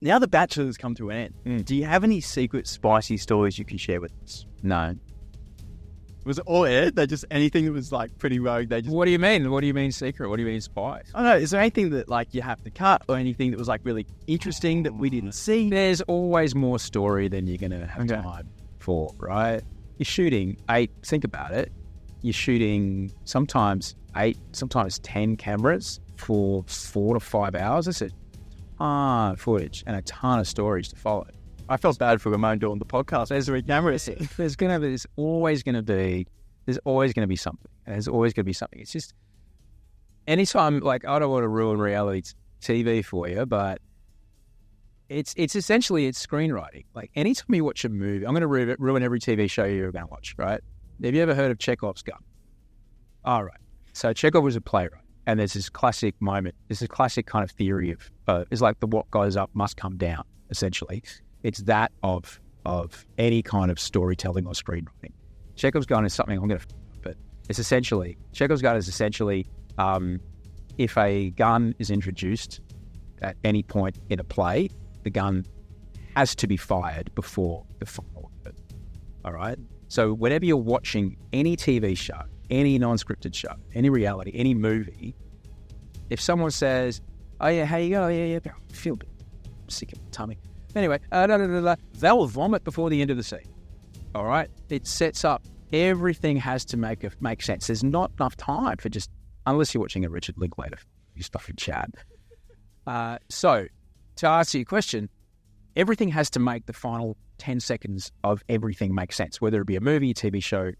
Now the Bachelor's come to an end. Do you have any secret spicy stories you can share with us? No. Was it all aired? They just anything that was like pretty rogue. They just. What do you mean? What do you mean secret? What do you mean spies? I don't know. Is there anything that like you have to cut, or anything that was like really interesting that we didn't see? There's always more story than you're going to have time for, right? You're shooting 8. Think about it. You're shooting sometimes 8, sometimes 10 cameras for 4 to 5 hours. That's a ton of footage and a ton of stories to follow. I felt bad for Ramon doing the podcast. There's 3 cameras. There's always going to be something. And there's always going to be something. It's just anytime, like, I don't want to ruin reality TV for you, but it's essentially it's screenwriting. Like, anytime you watch a movie, I'm going to ruin every TV show you're going to watch, right? Have you ever heard of Chekhov's gun? All right. So Chekhov was a playwright, and there's this classic moment. There's a classic kind of theory of it's like the what goes up must come down, essentially. It's that of any kind of storytelling or screenwriting. Chekhov's gun is something but it's essentially, Chekhov's gun is essentially if a gun is introduced at any point in a play, the gun has to be fired before the final word. All right? So whenever you're watching any TV show, any non-scripted show, any reality, any movie, if someone says, oh yeah, how you go? Yeah, I feel a bit sick in my tummy. Anyway, they'll vomit before the end of the scene. All right? It sets up, everything has to make sense. There's not enough time for just, unless you're watching a Richard Linklater, you fucking chat. So, to answer your question, everything has to make the final 10 seconds of everything make sense, whether it be a movie, a TV show,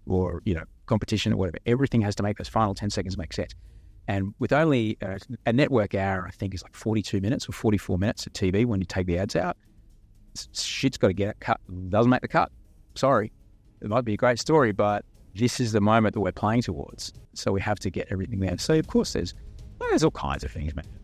or, competition or whatever. Everything has to make those final 10 seconds make sense. And with only a network hour, I think is like 42 minutes or 44 minutes of TV when you take the ads out, shit's got to get cut. Doesn't make the cut. Sorry. It might be a great story, but this is the moment that we're playing towards. So we have to get everything there. So, of course, there's all kinds of things, man.